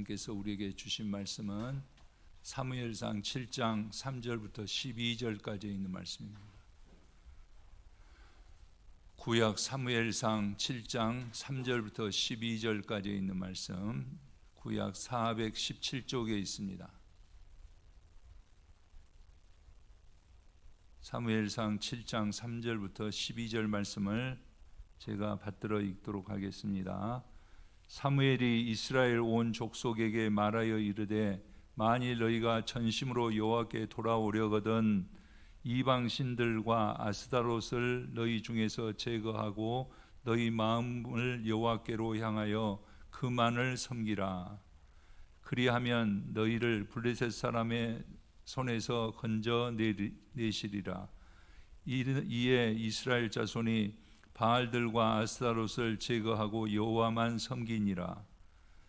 하나님께서 우리에게 주신 말씀은 사무엘상 7장 3절부터 12절까지 있는 말씀입니다. 구약 사무엘상 7장 3절부터 12절까지 있는 말씀, 구약 417쪽에 있습니다. 사무엘상 7장 3절부터 12절 말씀을 제가 받들어 읽도록 하겠습니다. 사무엘이 이스라엘 온 족속에게 말하여 이르되 만일 너희가 전심으로 여호와께 돌아오려거든 이방 신들과 아스타롯을 너희 중에서 제거하고 너희 마음을 여호와께로 향하여 그만을 섬기라. 그리하면 너희를 블레셋 사람의 손에서 건져 내시리라. 이에 이스라엘 자손이 바알들과 아스타롯을 제거하고 여호와만 섬기니라.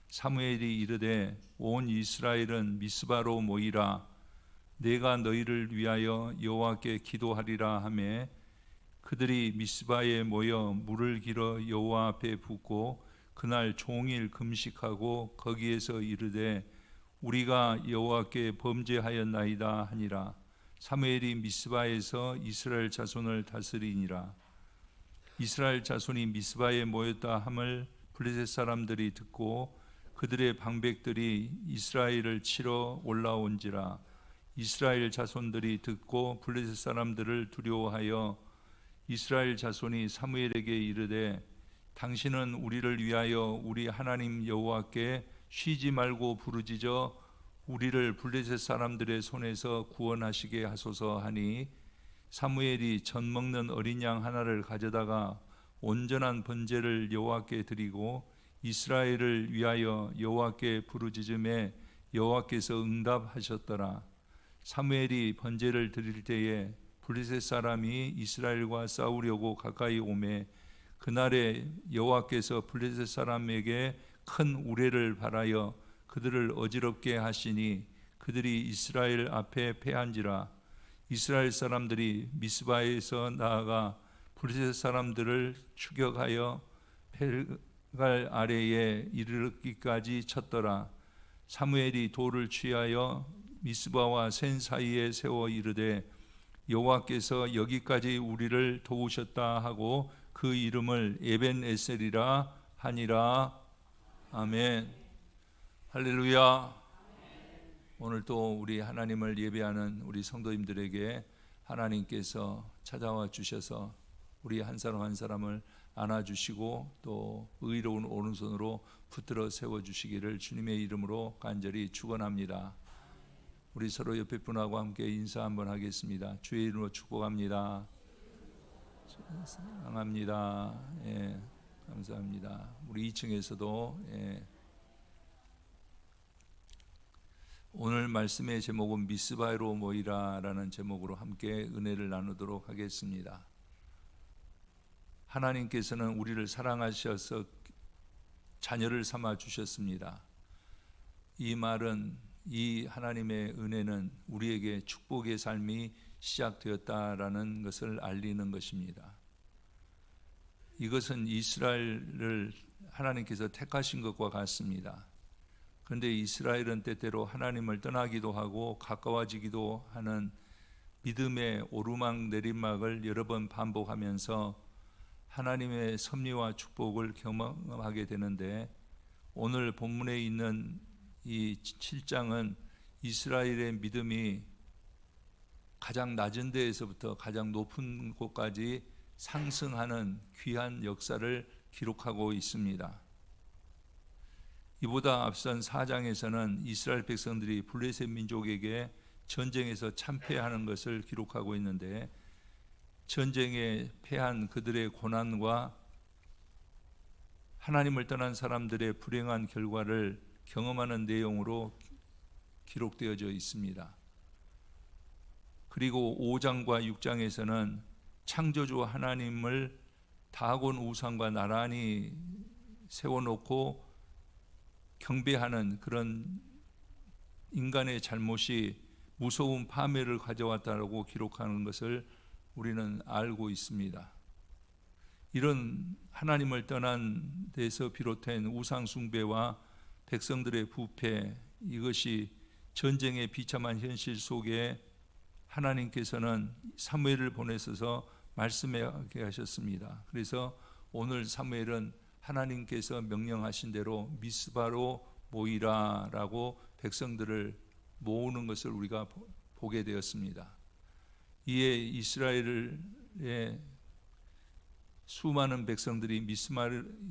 사무엘이 이르되 온 이스라엘은 미스바로 모이라. 내가 너희를 위하여 여호와께 기도하리라 하매 그들이 미스바에 모여 물을 길어 여호와 앞에 붓고 그날 종일 금식하고 거기에서 이르되 우리가 여호와께 범죄하였나이다 하니라. 사무엘이 미스바에서 이스라엘 자손을 다스리니라. 이스라엘 자손이 미스바에 모였다 함을 블레셋 사람들이 듣고 그들의 방백들이 이스라엘을 치러 올라온지라. 이스라엘 자손들이 듣고 블레셋 사람들을 두려워하여 이스라엘 자손이 사무엘에게 이르되 당신은 우리를 위하여 우리 하나님 여호와께 쉬지 말고 부르짖어 우리를 블레셋 사람들의 손에서 구원하시게 하소서 하니 사무엘이 젖 먹는 어린 양 하나를 가져다가 온전한 번제를 여호와께 드리고 이스라엘을 위하여 여호와께 부르짖음에 여호와께서 응답하셨더라. 사무엘이 번제를 드릴 때에 블레셋 사람이 이스라엘과 싸우려고 가까이 오매 그날에 여호와께서 블레셋 사람에게 큰 우레를 발하여 그들을 어지럽게 하시니 그들이 이스라엘 앞에 패한지라. 이스라엘 사람들이 미스바에서 나아가 블레셋 사람들을 추격하여 펠갈 아래에 이르기까지 쳤더라. 사무엘이 돌을 취하여 미스바와 센 사이에 세워 이르되 여호와께서 여기까지 우리를 도우셨다 하고 그 이름을 에벤에셀이라 하니라. 아멘. 할렐루야. 오늘 또 우리 하나님을 예배하는 우리 성도님들에게 하나님께서 찾아와 주셔서 우리 한 사람 한 사람을 안아주시고 또 의로운 오른손으로 붙들어 세워주시기를 주님의 이름으로 간절히 축원합니다. 우리 서로 옆에 분하고 함께 인사 한번 하겠습니다. 주의 이름으로 축복합니다. 사랑합니다. 예, 감사합니다. 우리 2층에서도 오늘 말씀의 제목은 미스바로 모이라라는 제목으로 함께 은혜를 나누도록 하겠습니다. 하나님께서는 우리를 사랑하셔서 자녀를 삼아 주셨습니다. 이 말은 이 하나님의 은혜는 우리에게 축복의 삶이 시작되었다라는 것을 알리는 것입니다. 이것은 이스라엘을 하나님께서 택하신 것과 같습니다. 그런데 이스라엘은 때때로 하나님을 떠나기도 하고 가까워지기도 하는 믿음의 오르막 내리막을 여러 번 반복하면서 하나님의 섭리와 축복을 경험하게 되는데 오늘 본문에 있는 이 7장은 이스라엘의 믿음이 가장 낮은 데에서부터 가장 높은 곳까지 상승하는 귀한 역사를 기록하고 있습니다. 이보다 앞선 4장에서는 이스라엘 백성들이 블레셋 민족에게 전쟁에서 참패하는 것을 기록하고 있는데 전쟁에 패한 그들의 고난과 하나님을 떠난 사람들의 불행한 결과를 경험하는 내용으로 기록되어져 있습니다. 그리고 5장과 6장에서는 창조주 하나님을 다곤 우상과 나란히 세워놓고 경배하는 그런 인간의 잘못이 무서운 파멸을 가져왔다고 기록하는 것을 우리는 알고 있습니다. 이런 하나님을 떠난 데서 비롯된 우상 숭배와 백성들의 부패, 이것이 전쟁의 비참한 현실 속에 하나님께서는 사무엘을 보내셔서 말씀하게 하셨습니다. 그래서 오늘 사무엘은 하나님께서 명령하신 대로 미스바로 모이라라고 백성들을 모으는 것을 우리가 보게 되었습니다. 이에 이스라엘의 수많은 백성들이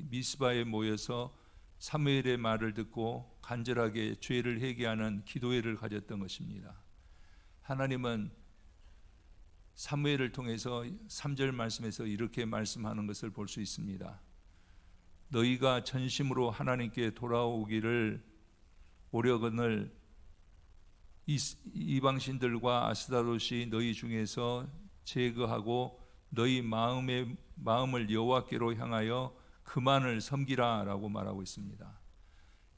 미스바에 모여서 사무엘의 말을 듣고 간절하게 죄를 회개하는 기도회를 가졌던 것입니다. 하나님은 사무엘을 통해서 3절 말씀에서 이렇게 말씀하는 것을 볼 수 있습니다. 너희가 전심으로 하나님께 돌아오기를 오려거늘 이방신들과 아스타롯이 너희 중에서 제거하고 너희 마음을 여호와께로 향하여 그만을 섬기라라고 말하고 있습니다.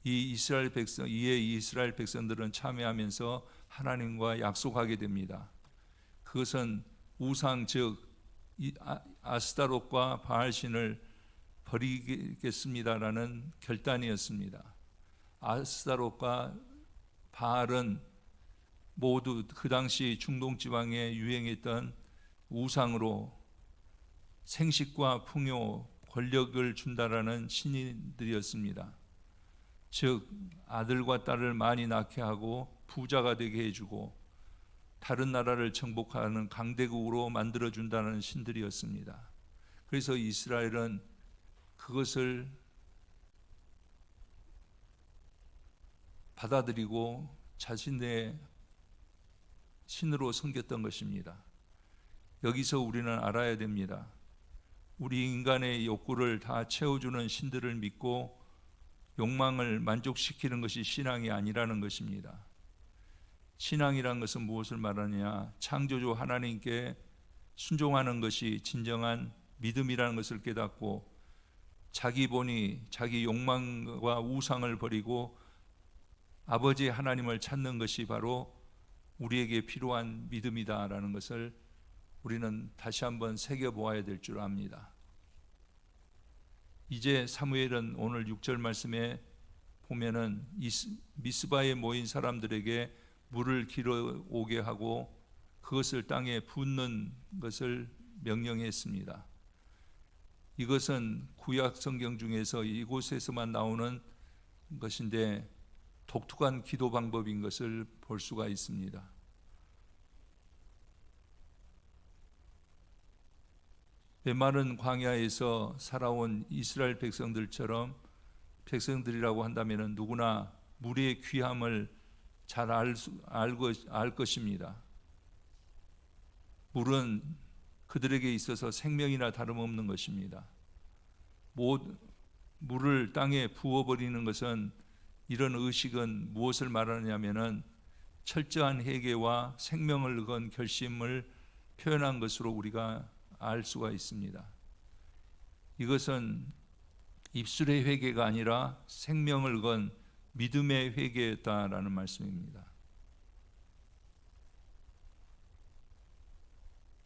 이에 이스라엘 백성들은 참여하면서 하나님과 약속하게 됩니다. 그것은 우상 즉 아스타롯과 바알신을 버리겠습니다라는 결단이었습니다. 아스타롯과 바알은 모두 그 당시 중동 지방에 유행했던 우상으로 생식과 풍요, 권력을 준다라는 신들이었습니다. 즉 아들과 딸을 많이 낳게 하고 부자가 되게 해주고 다른 나라를 정복하는 강대국으로 만들어준다는 신들이었습니다. 그래서 이스라엘은 그것을 받아들이고 자신의 신으로 섬겼던 것입니다. 여기서 우리는 알아야 됩니다. 우리 인간의 욕구를 다 채워주는 신들을 믿고 욕망을 만족시키는 것이 신앙이 아니라는 것입니다. 신앙이란 것은 무엇을 말하느냐? 창조주 하나님께 순종하는 것이 진정한 믿음이라는 것을 깨닫고 자기 본의, 자기 욕망과 우상을 버리고 아버지 하나님을 찾는 것이 바로 우리에게 필요한 믿음이다라는 것을 우리는 다시 한번 새겨보아야 될 줄 압니다. 이제 사무엘은 오늘 6절 말씀에 보면은 미스바에 모인 사람들에게 물을 길어오게 하고 그것을 땅에 붓는 것을 명령했습니다. 이것은 구약 성경 중에서 이곳에서만 나오는 것인데 독특한 기도 방법인 것을 볼 수가 있습니다. 메마른 광야에서 살아온 이스라엘 백성들이라고 한다면 누구나 물의 귀함을 잘 알 것입니다. 물은 그들에게 있어서 생명이나 다름없는 것입니다. 물을 땅에 부어버리는 것은 이런 의식은 무엇을 말하느냐면은 철저한 회개와 생명을 건 결심을 표현한 것으로 우리가 알 수가 있습니다. 이것은 입술의 회개가 아니라 생명을 건 믿음의 회개였다라는 말씀입니다.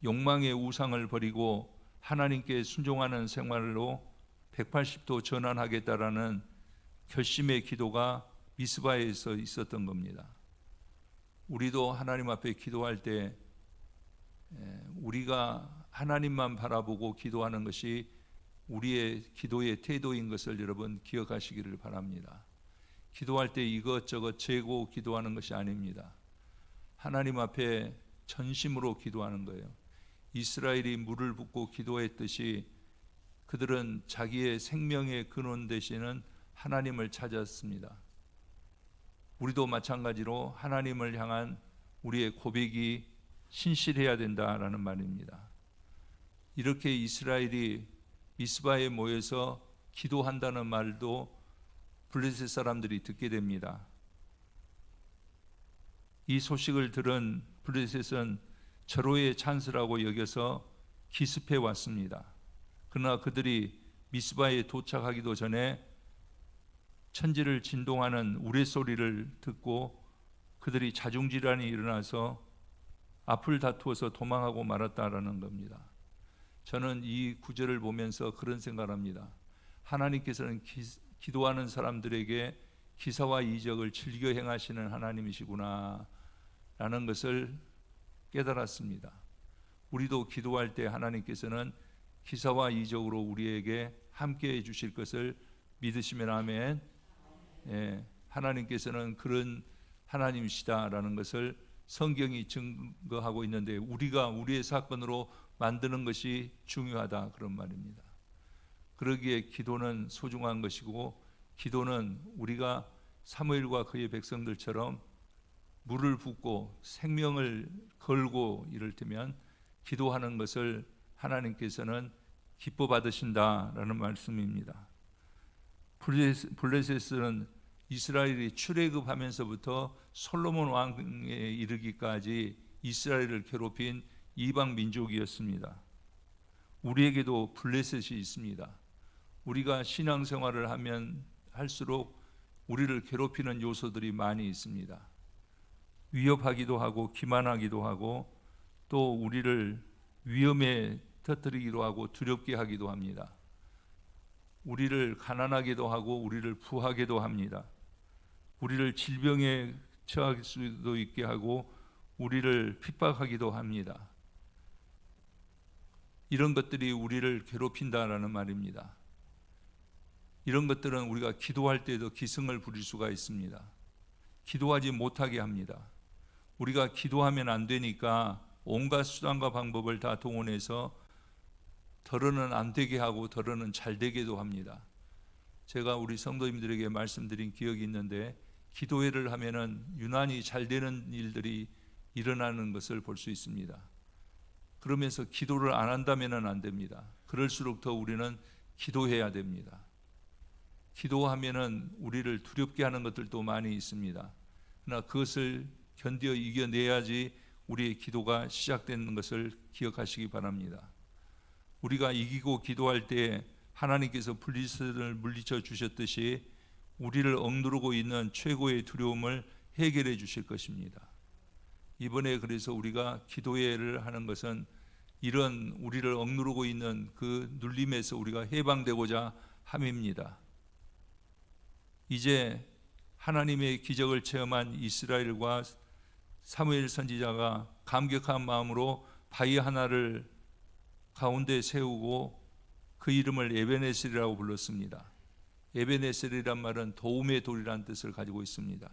욕망의 우상을 버리고 하나님께 순종하는 생활로 180도 전환하겠다라는 결심의 기도가 미스바에서 있었던 겁니다. 우리도 하나님 앞에 기도할 때 우리가 하나님만 바라보고 기도하는 것이 우리의 기도의 태도인 것을 여러분 기억하시기를 바랍니다. 기도할 때 이것저것 재고 기도하는 것이 아닙니다. 하나님 앞에 전심으로 기도하는 거예요. 이스라엘이 물을 붓고 기도했듯이 그들은 자기의 생명의 근원 되시는 하나님을 찾았습니다. 우리도 마찬가지로 하나님을 향한 우리의 고백이 신실해야 된다라는 말입니다. 이렇게 이스라엘이 미스바에 모여서 기도한다는 말도 블레셋 사람들이 듣게 됩니다. 이 소식을 들은 블레셋은 절호의 찬스라고 여겨서 기습해 왔습니다. 그러나 그들이 미스바에 도착하기도 전에 천지를 진동하는 우레소리를 듣고 그들이 자중질환이 일어나서 앞을 다투어서 도망하고 말았다라는 겁니다. 저는 이 구절을 보면서 그런 생각을 합니다. 하나님께서는 기도하는 사람들에게 기사와 이적을 즐겨 행하시는 하나님이시구나 라는 것을 깨달았습니다. 우리도 기도할 때 하나님께서는 기사와 이적으로 우리에게 함께해 주실 것을 믿으시면 아멘. 예, 하나님께서는 그런 하나님이시다라는 것을 성경이 증거하고 있는데 우리가 우리의 사건으로 만드는 것이 중요하다 그런 말입니다. 그러기에 기도는 소중한 것이고 기도는 우리가 사무엘과 그의 백성들처럼 물을 붓고 생명을 걸고 이를테면 기도하는 것을 하나님께서는 기뻐 받으신다라는 말씀입니다. 블레셋은 이스라엘이 출애굽하면서부터 솔로몬 왕에 이르기까지 이스라엘을 괴롭힌 이방 민족이었습니다. 우리에게도 블레셋이 있습니다. 우리가 신앙생활을 하면 할수록 우리를 괴롭히는 요소들이 많이 있습니다. 위협하기도 하고 기만하기도 하고 또 우리를 위험에 터뜨리기도 하고 두렵게 하기도 합니다. 우리를 가난하게도 하고 우리를 부하게도 합니다. 우리를 질병에 처할 수도 있게 하고 우리를 핍박하기도 합니다. 이런 것들이 우리를 괴롭힌다라는 말입니다. 이런 것들은 우리가 기도할 때도 기승을 부릴 수가 있습니다. 기도하지 못하게 합니다. 우리가 기도하면 안 되니까 온갖 수단과 방법을 다 동원해서 더러는 안 되게 하고 더러는 잘 되게도 합니다. 제가 우리 성도님들에게 말씀드린 기억이 있는데 기도회를 하면은 유난히 잘 되는 일들이 일어나는 것을 볼 수 있습니다. 그러면서 기도를 안 한다면은 안 됩니다. 그럴수록 더 우리는 기도해야 됩니다. 기도하면은 우리를 두렵게 하는 것들도 많이 있습니다. 그러나 그것을 견뎌 이겨내야지 우리의 기도가 시작되는 것을 기억하시기 바랍니다. 우리가 이기고 기도할 때 하나님께서 블레셋을 물리쳐 주셨듯이 우리를 억누르고 있는 최고의 두려움을 해결해 주실 것입니다. 이번에 그래서 우리가 기도회를 하는 것은 이런 우리를 억누르고 있는 그 눌림에서 우리가 해방되고자 함입니다. 이제 하나님의 기적을 체험한 이스라엘과 사무엘 선지자가 감격한 마음으로 바위 하나를 가운데 세우고 그 이름을 에베네셀이라고 불렀습니다. 에베네셀이란 말은 도움의 돌이라는 뜻을 가지고 있습니다.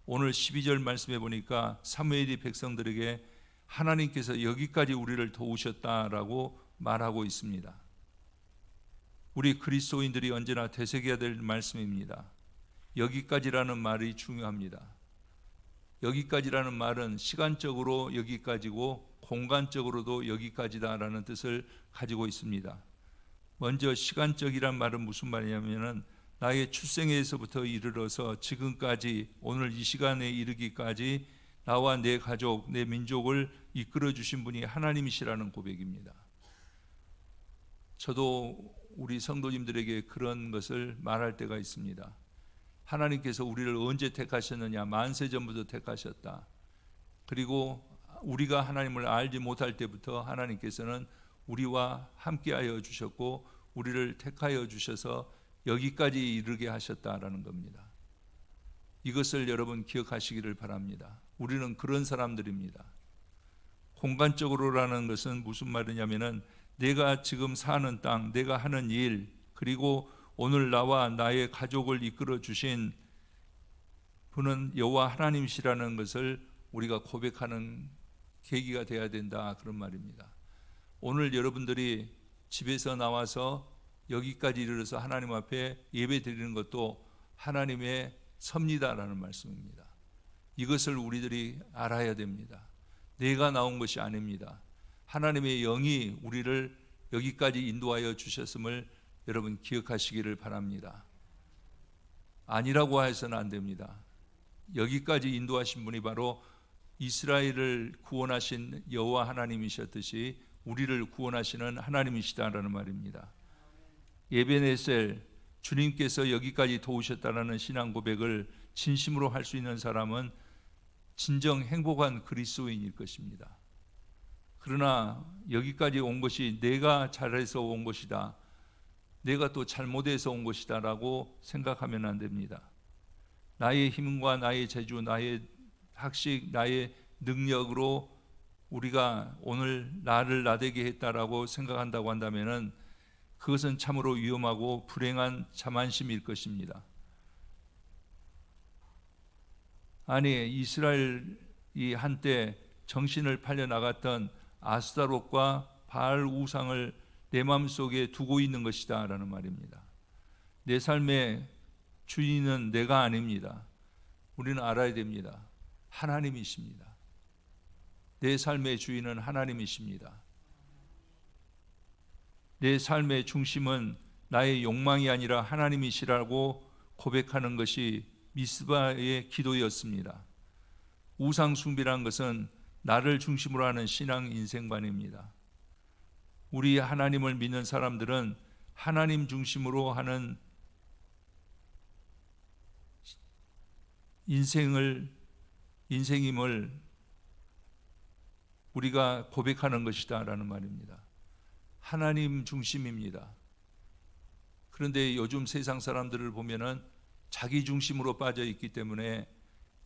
오늘 12절 말씀해 보니까 사무엘이 백성들에게 하나님께서 여기까지 우리를 도우셨다라고 말하고 있습니다. 우리 그리스도인들이 언제나 되새겨야 될 말씀입니다. 여기까지라는 말이 중요합니다. 여기까지라는 말은 시간적으로 여기까지고 공간적으로도 여기까지다라는 뜻을 가지고 있습니다. 먼저 시간적이란 말은 무슨 말이냐면은 나의 출생에서부터 이르러서 지금까지 오늘 이 시간에 이르기까지 나와 내 가족, 내 민족을 이끌어 주신 분이 하나님이시라는 고백입니다. 저도 우리 성도님들에게 그런 것을 말할 때가 있습니다. 하나님께서 우리를 언제 택하셨느냐? 만세 전부터 택하셨다. 그리고 우리가 하나님을 알지 못할 때부터 하나님께서는 우리와 함께하여 주셨고 우리를 택하여 주셔서 여기까지 이르게 하셨다라는 겁니다. 이것을 여러분 기억하시기를 바랍니다. 우리는 그런 사람들입니다. 공간적으로라는 것은 무슨 말이냐면은 내가 지금 사는 땅, 내가 하는 일, 그리고 오늘 나와 나의 가족을 이끌어 주신 분은 여호와 하나님이시라는 것을 우리가 고백하는 계기가 돼야 된다 그런 말입니다. 오늘 여러분들이 집에서 나와서 여기까지 이르러서 하나님 앞에 예배 드리는 것도 하나님의 섭리다라는 말씀입니다. 이것을 우리들이 알아야 됩니다. 내가 나온 것이 아닙니다. 하나님의 영이 우리를 여기까지 인도하여 주셨음을 여러분 기억하시기를 바랍니다. 아니라고 해서는 안 됩니다. 여기까지 인도하신 분이 바로 이스라엘을 구원하신 여호와 하나님이셨듯이 우리를 구원하시는 하나님이시다라는 말입니다. 에베네셀, 주님께서 여기까지 도우셨다라는 신앙 고백을 진심으로 할 수 있는 사람은 진정 행복한 그리스도인일 것입니다. 그러나 여기까지 온 것이 내가 잘해서 온 것이다, 내가 또 잘못해서 온 것이다 라고 생각하면 안 됩니다. 나의 힘과 나의 재주, 나의 학식, 나의 능력으로 우리가 오늘 나를 나되게 했다라고 생각한다고 한다면은 그것은 참으로 위험하고 불행한 자만심일 것입니다. 아니, 이스라엘이 한때 정신을 팔려 나갔던 아스타롯과 바알 우상을 내 마음속에 두고 있는 것이다 라는 말입니다. 내 삶의 주인은 내가 아닙니다. 우리는 알아야 됩니다. 하나님이십니다. 내 삶의 주인은 하나님이십니다. 내 삶의 중심은 나의 욕망이 아니라 하나님이시라고 고백하는 것이 미스바의 기도였습니다. 우상 숭배라는 것은 나를 중심으로 하는 신앙 인생관입니다. 우리 하나님을 믿는 사람들은 하나님 중심으로 하는 인생임을 우리가 고백하는 것이다 라는 말입니다. 하나님 중심입니다. 그런데 요즘 세상 사람들을 보면은 자기 중심으로 빠져 있기 때문에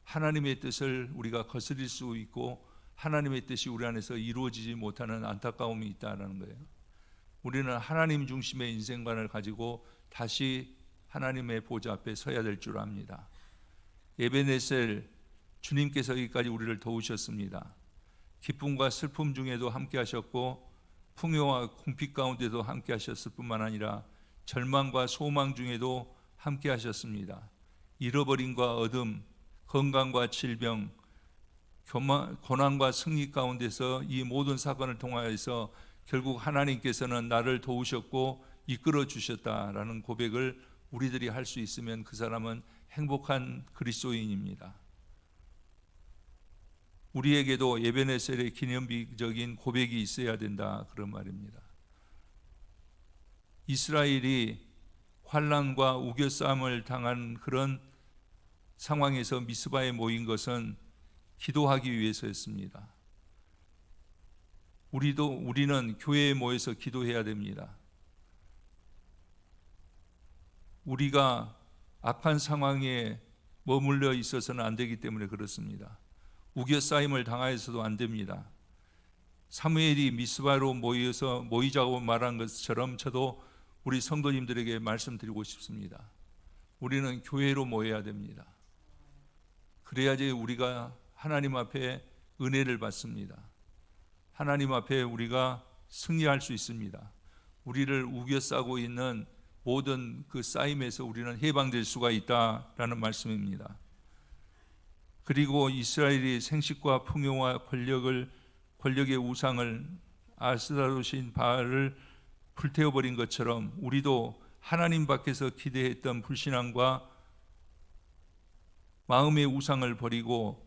하나님의 뜻을 우리가 거스릴 수 있고 하나님의 뜻이 우리 안에서 이루어지지 못하는 안타까움이 있다는 거예요. 우리는 하나님 중심의 인생관을 가지고 다시 하나님의 보좌 앞에 서야 될 줄 압니다. 에베네셀, 주님께서 여기까지 우리를 도우셨습니다. 기쁨과 슬픔 중에도 함께 하셨고 풍요와 궁핍 가운데도 함께 하셨을 뿐만 아니라 절망과 소망 중에도 함께 하셨습니다. 잃어버림과 어둠, 건강과 질병, 고난과 승리 가운데서 이 모든 사건을 통하여서 결국 하나님께서는 나를 도우셨고 이끌어 주셨다라는 고백을 우리들이 할 수 있으면 그 사람은 행복한 그리스도인입니다. 우리에게도 에베네셀의 기념비적인 고백이 있어야 된다 그런 말입니다. 이스라엘이 환난과 우겨싸움을 당한 그런 상황에서 미스바에 모인 것은 기도하기 위해서였습니다. 우리는 교회에 모여서 기도해야 됩니다. 우리가 악한 상황에 머물러 있어서는 안 되기 때문에 그렇습니다. 우겨싸임을 당하여서도 안 됩니다. 사무엘이 미스바로 모이자고 말한 것처럼 저도 우리 성도님들에게 말씀드리고 싶습니다. 우리는 교회로 모여야 됩니다. 그래야지 우리가 하나님 앞에 은혜를 받습니다. 하나님 앞에 우리가 승리할 수 있습니다. 우리를 우겨싸고 있는 모든 그 싸임에서 우리는 해방될 수가 있다라는 말씀입니다. 그리고 이스라엘이 생식과 풍요와 권력의 우상을 아스타롯인 바알을 불태워버린 것처럼 우리도 하나님 밖에서 기대했던 불신앙과 마음의 우상을 버리고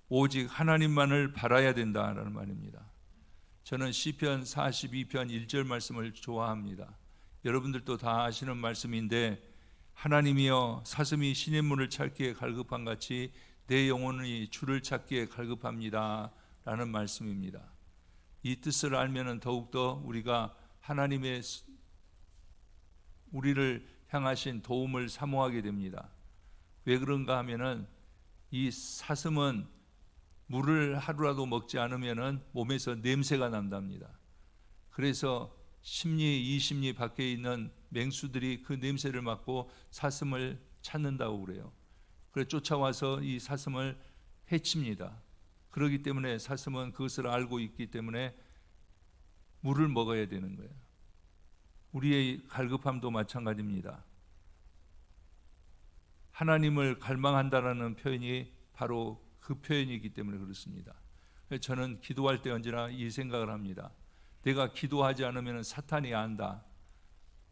오직 하나님만을 바라야 된다라는 말입니다. 저는 시편 42편 1절 말씀을 좋아합니다. 여러분들도 다 아시는 말씀인데 하나님이여 사슴이 신의 문을 찾기에 갈급한 같이 내 영혼이 주를 찾기에 갈급합니다 라는 말씀입니다. 이 뜻을 알면 더욱더 우리가 하나님의 우리를 향하신 도움을 사모하게 됩니다. 왜 그런가 하면은 이 사슴은 물을 하루라도 먹지 않으면 몸에서 냄새가 난답니다. 그래서 10리, 20리 밖에 있는 맹수들이 그 냄새를 맡고 사슴을 찾는다고 그래요. 그래서 쫓아와서 이 사슴을 해칩니다. 그렇기 때문에 사슴은 그것을 알고 있기 때문에 물을 먹어야 되는 거예요. 우리의 갈급함도 마찬가지입니다. 하나님을 갈망한다라는 표현이 바로 그 표현이기 때문에 그렇습니다. 저는 기도할 때 언제나 이 생각을 합니다. 내가 기도하지 않으면 사탄이 안다.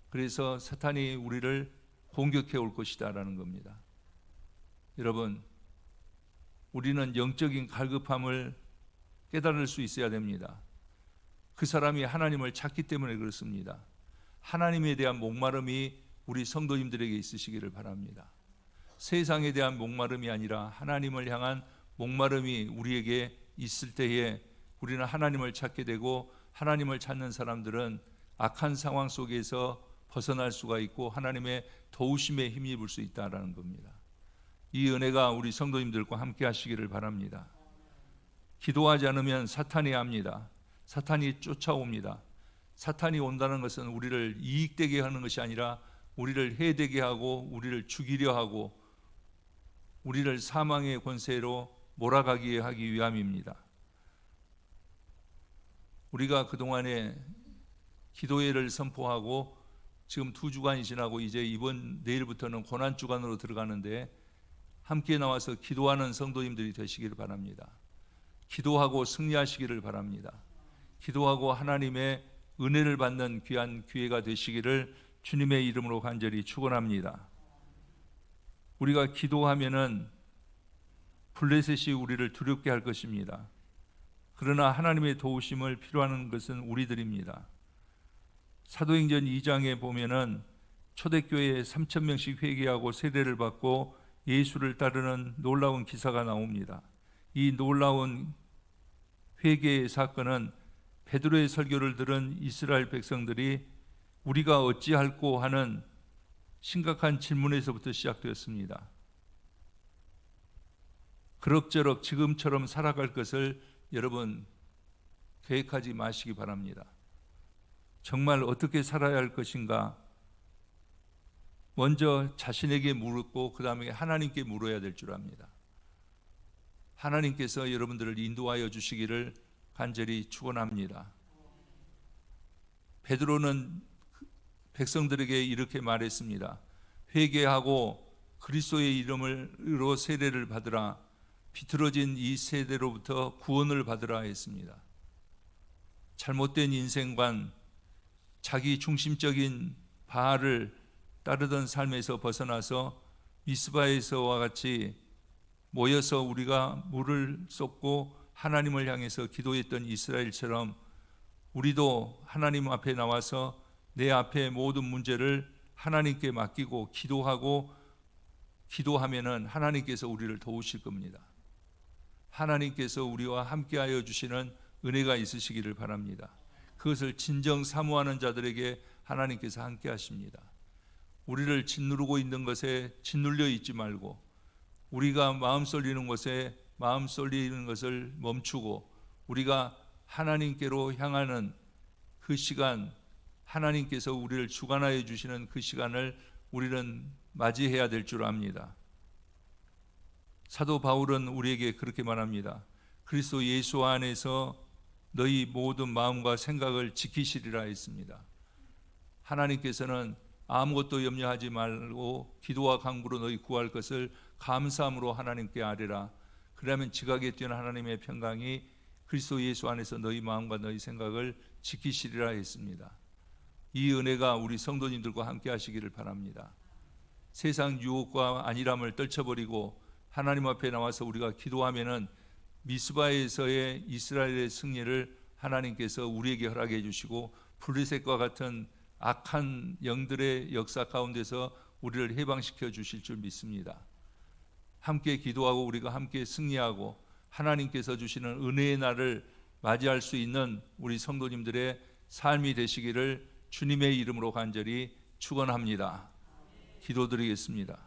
그래서 사탄이 우리를 공격해 올 것이다 라는 겁니다. 여러분, 우리는 영적인 갈급함을 깨달을 수 있어야 됩니다. 그 사람이 하나님을 찾기 때문에 그렇습니다. 하나님에 대한 목마름이 우리 성도님들에게 있으시기를 바랍니다. 세상에 대한 목마름이 아니라 하나님을 향한 목마름이 우리에게 있을 때에 우리는 하나님을 찾게 되고, 하나님을 찾는 사람들은 악한 상황 속에서 벗어날 수가 있고 하나님의 도우심에 힘입을 수 있다는 겁니다. 이 은혜가 우리 성도님들과 함께 하시기를 바랍니다. 기도하지 않으면 사탄이 합니다. 사탄이 쫓아옵니다. 사탄이 온다는 것은 우리를 이익되게 하는 것이 아니라 우리를 해되게 하고 우리를 죽이려 하고 우리를 사망의 권세로 몰아가게 하기 위함입니다. 우리가 그동안에 기도회를 선포하고 지금 2주간이 지나고 이제 내일부터는 고난주간으로 들어가는데 함께 나와서 기도하는 성도님들이 되시기를 바랍니다. 기도하고 승리하시기를 바랍니다. 기도하고 하나님의 은혜를 받는 귀한 기회가 되시기를 주님의 이름으로 간절히 축원합니다. 우리가 기도하면은 블레셋이 우리를 두렵게 할 것입니다. 그러나 하나님의 도우심을 필요하는 것은 우리들입니다. 사도행전 2장에 보면은 초대교회에 3,000명씩 회개하고 세례를 받고 예수를 따르는 놀라운 기사가 나옵니다. 이 놀라운 회개의 사건은 베드로의 설교를 들은 이스라엘 백성들이 우리가 어찌할꼬 하는 심각한 질문에서부터 시작되었습니다. 그럭저럭 지금처럼 살아갈 것을 여러분 계획하지 마시기 바랍니다. 정말 어떻게 살아야 할 것인가 먼저 자신에게 물었고 그 다음에 하나님께 물어야 될 줄 압니다. 하나님께서 여러분들을 인도하여 주시기를 간절히 축원합니다. 베드로는 백성들에게 이렇게 말했습니다. 회개하고 그리스도의 이름으로 세례를 받으라. 비틀어진 이 세대로부터 구원을 받으라 했습니다. 잘못된 인생관, 자기 중심적인 바알을 따르던 삶에서 벗어나서 미스바에서와 같이 모여서 우리가 물을 쏟고 하나님을 향해서 기도했던 이스라엘처럼 우리도 하나님 앞에 나와서 내 앞에 모든 문제를 하나님께 맡기고 기도하면은 하나님께서 우리를 도우실 겁니다. 하나님께서 우리와 함께하여 주시는 은혜가 있으시기를 바랍니다. 그것을 진정 사모하는 자들에게 하나님께서 함께하십니다. 우리를 짓누르고 있는 것에 짓눌려 있지 말고 우리가 마음 쏠리는 것에 마음 쏠리는 것을 멈추고 우리가 하나님께로 향하는 그 시간, 하나님께서 우리를 주관하여 주시는 그 시간을 우리는 맞이해야 될 줄 압니다. 사도 바울은 우리에게 그렇게 말합니다. 그리스도 예수 안에서 너희 모든 마음과 생각을 지키시리라 했습니다. 하나님께서는 아무것도 염려하지 말고 기도와 간구로 너희 구할 것을 감사함으로 하나님께 아뢰라. 그러면 지각에 뛰어난 하나님의 평강이 그리스도 예수 안에서 너희 마음과 너희 생각을 지키시리라 했습니다. 이 은혜가 우리 성도님들과 함께 하시기를 바랍니다. 세상 유혹과 안일함을 떨쳐버리고 하나님 앞에 나와서 우리가 기도하면은 미스바에서의 이스라엘의 승리를 하나님께서 우리에게 허락해 주시고 블레셋과 같은 악한 영들의 역사 가운데서 우리를 해방시켜 주실 줄 믿습니다. 함께 기도하고 우리가 함께 승리하고 하나님께서 주시는 은혜의 날을 맞이할 수 있는 우리 성도님들의 삶이 되시기를 주님의 이름으로 간절히 축원합니다. 기도드리겠습니다.